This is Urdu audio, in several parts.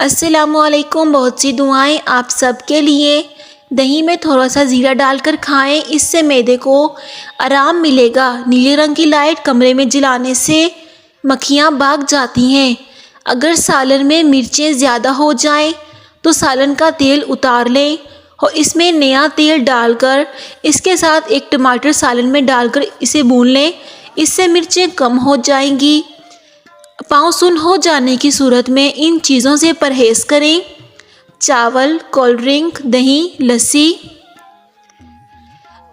السلام علیکم، بہت سی دعائیں آپ سب کے لیے۔ دہی میں تھوڑا سا زیرہ ڈال کر کھائیں، اس سے معدے کو آرام ملے گا۔ نیلے رنگ کی لائٹ کمرے میں جلانے سے مکھیاں بھاگ جاتی ہیں۔ اگر سالن میں مرچیں زیادہ ہو جائیں تو سالن کا تیل اتار لیں اور اس میں نیا تیل ڈال کر اس کے ساتھ ایک ٹماٹر سالن میں ڈال کر اسے بھون لیں، اس سے مرچیں کم ہو جائیں گی۔ پاؤں سن ہو جانے کی صورت میں ان چیزوں سے پرہیز کریں: چاول، کولڈ ڈرنک، دہی، لسی۔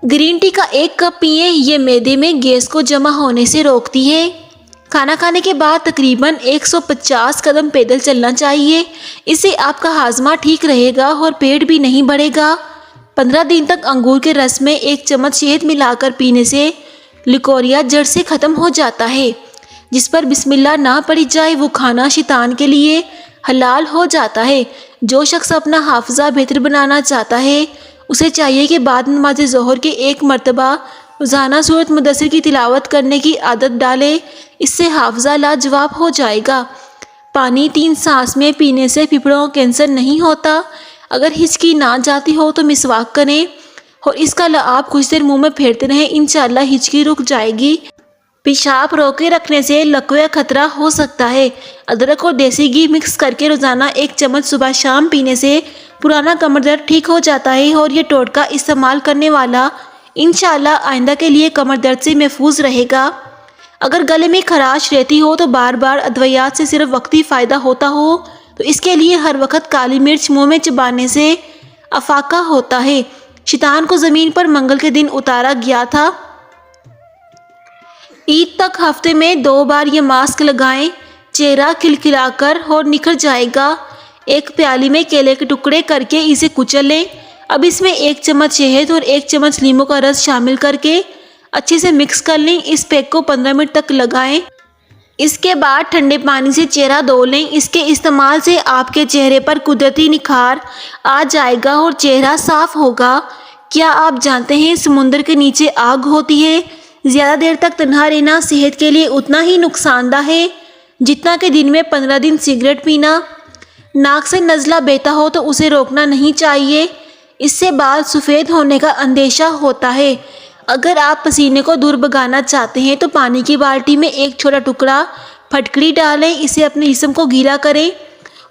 گرین ٹی کا 1 کپ پئیں، یہ معدے میں گیس کو جمع ہونے سے روکتی ہے۔ کھانا کھانے کے بعد تقریباً 150 قدم پیدل چلنا چاہیے، اس سے آپ کا ہاضمہ ٹھیک رہے گا اور پیٹ بھی نہیں بڑھے گا۔ 15 دن تک انگور کے رس میں 1 چمچ شہد ملا کر پینے سے لیکوریا جڑ سے ختم ہو جاتا ہے۔ جس پر بسم اللہ نہ پڑھی جائے وہ کھانا شیطان کے لیے حلال ہو جاتا ہے۔ جو شخص اپنا حافظہ بہتر بنانا چاہتا ہے اسے چاہیے کہ بعد نماز ظہر کے 1 مرتبہ روزانہ سورۃ مدثر کی تلاوت کرنے کی عادت ڈالے، اس سے حافظہ لاجواب ہو جائے گا۔ پانی 3 سانس میں پینے سے پھیپھڑوں کا کینسر نہیں ہوتا۔ اگر ہچکی نہ جاتی ہو تو مسواک کریں اور اس کا لعاب کچھ دیر منہ میں پھیرتے رہیں، انشاءاللہ ہچکی رک جائے گی۔ پیشاب روکے رکھنے سے لکوے کا خطرہ ہو سکتا ہے۔ ادرک اور دیسی گھی مکس کر کے روزانہ 1 چمچ صبح شام پینے سے پرانا کمر درد ٹھیک ہو جاتا ہے اور یہ ٹوٹکا استعمال کرنے والا انشاءاللہ آئندہ کے لیے کمر درد سے محفوظ رہے گا۔ اگر گلے میں خراش رہتی ہو تو بار بار ادویات سے صرف وقتی فائدہ ہوتا ہو تو اس کے لیے ہر وقت کالی مرچ منہ میں چبانے سے افاقہ ہوتا ہے۔ شیطان کو زمین پر منگل کے دن اتارا گیا تھا۔ عید تک ہفتے میں 2 بار یہ ماسک لگائیں، چہرہ کھلکھلا کر اور نکھر جائے گا۔ 1 پیالی میں کیلے کے ٹکڑے کر کے اسے کچل لیں۔ اب اس میں 1 چمچ شہد اور 1 چمچ لیموں کا رس شامل کر کے اچھے سے مکس کر لیں۔ اس پیک کو 15 منٹ تک لگائیں۔ اس کے بعد ٹھنڈے پانی سے چہرہ دھو لیں۔ اس کے استعمال سے آپ کے چہرے پر قدرتی نکھار آ جائے گا اور چہرہ صاف ہوگا۔ کیا آپ جانتے ہیں سمندر کے نیچے آگ ہوتی ہے؟ زیادہ دیر تک تنہا رہنا صحت کے لیے اتنا ہی نقصان دہ ہے جتنا کہ دن میں 15 دن سگریٹ پینا۔ ناک سے نزلہ بہتا ہو تو اسے روکنا نہیں چاہیے، اس سے بال سفید ہونے کا اندیشہ ہوتا ہے۔ اگر آپ پسینے کو دور بھگانا چاہتے ہیں تو پانی کی بالٹی میں 1 چھوٹا ٹکڑا پھٹکری ڈالیں، اسے اپنے جسم کو گیلا کریں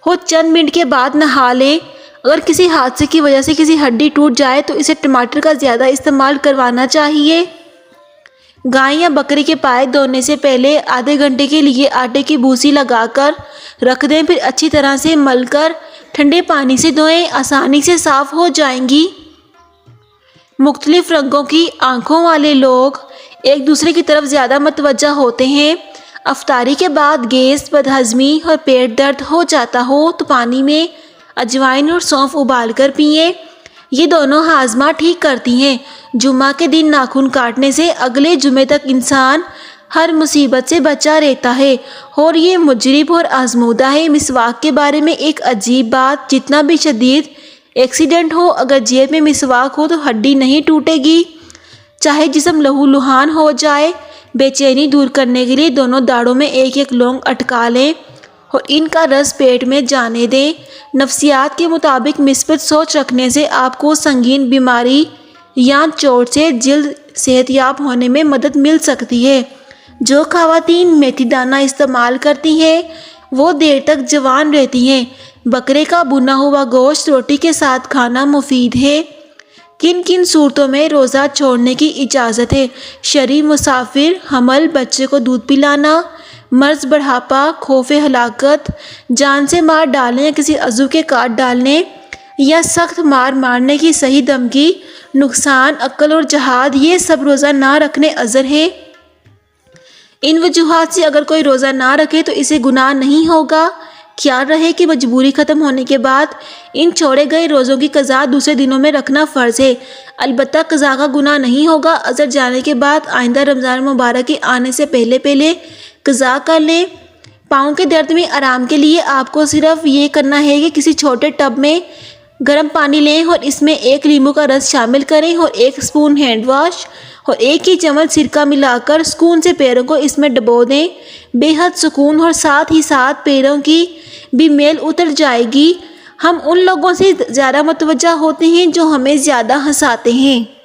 اور چند منٹ کے بعد نہا لیں۔ اگر کسی حادثے کی وجہ سے کسی ہڈی ٹوٹ جائے تو اسے ٹماٹر کا زیادہ استعمال کروانا چاہیے۔ گائے یا بکری کے پائے دھونے سے پہلے آدھے گھنٹے کے لیے آٹے کی بھوسی لگا کر رکھ دیں، پھر اچھی طرح سے مل کر ٹھنڈے پانی سے دھوئیں، آسانی سے صاف ہو جائیں گی۔ مختلف رنگوں کی آنکھوں والے لوگ ایک دوسرے کی طرف زیادہ متوجہ ہوتے ہیں۔ افطاری کے بعد گیس، بدہضمی اور پیٹ درد ہو جاتا ہو تو پانی میں اجوائن اور سونف ابال کر پئیں، یہ دونوں ہاضمہ ٹھیک کرتی ہیں۔ جمعہ کے دن ناخن کاٹنے سے اگلے جمعے تک انسان ہر مصیبت سے بچا رہتا ہے اور یہ مجرب اور آزمودہ ہے۔ مسواک کے بارے میں ایک عجیب بات، جتنا بھی شدید ایکسیڈنٹ ہو، اگر جیب میں مسواک ہو تو ہڈی نہیں ٹوٹے گی، چاہے جسم لہو لہان ہو جائے۔ بے چینی دور کرنے کے لیے دونوں داڑھوں میں 1 لونگ اٹکا لیں اور ان کا رس پیٹ میں جانے دیں۔ نفسیات کے مطابق مثبت سوچ رکھنے سے آپ کو سنگین بیماری یا چوٹ سے جلد صحت یاب ہونے میں مدد مل سکتی ہے۔ جو خواتین میتھی دانہ استعمال کرتی ہیں وہ دیر تک جوان رہتی ہیں۔ بکرے کا بھنا ہوا گوشت روٹی کے ساتھ کھانا مفید ہے۔ کن کن صورتوں میں روزہ چھوڑنے کی اجازت ہے؟ شرعی مسافر، حمل، بچے کو دودھ پلانا، مرض، بڑھاپا، خوف ہلاکت، جان سے مار ڈالنے یا کسی عضو کے کاٹ ڈالنے یا سخت مار مارنے کی صحیح دھمکی، نقصان عقل اور جہاد، یہ سب روزہ نہ رکھنے عذر ہے۔ ان وجوہات سے اگر کوئی روزہ نہ رکھے تو اسے گناہ نہیں ہوگا۔ خیال رہے کہ مجبوری ختم ہونے کے بعد ان چھوڑے گئے روزوں کی قضا دوسرے دنوں میں رکھنا فرض ہے، البتہ قضا کا گناہ نہیں ہوگا۔ عذر جانے کے بعد آئندہ رمضان مبارک کے آنے سے پہلے قضا کر لیں۔ پاؤں کے درد میں آرام کے لیے آپ کو صرف یہ کرنا ہے کہ کسی چھوٹے ٹب میں گرم پانی لیں اور اس میں 1 لیموں کا رس شامل کریں اور 1 اسپون ہینڈ واش اور 1 ہی چمچ سرکہ ملا کر سکون سے پیروں کو اس میں ڈبو دیں۔ بے حد سکون اور ساتھ ہی ساتھ پیروں کی بھی میل اتر جائے گی۔ ہم ان لوگوں سے زیادہ متوجہ ہوتے ہیں جو ہمیں زیادہ ہنساتے ہیں۔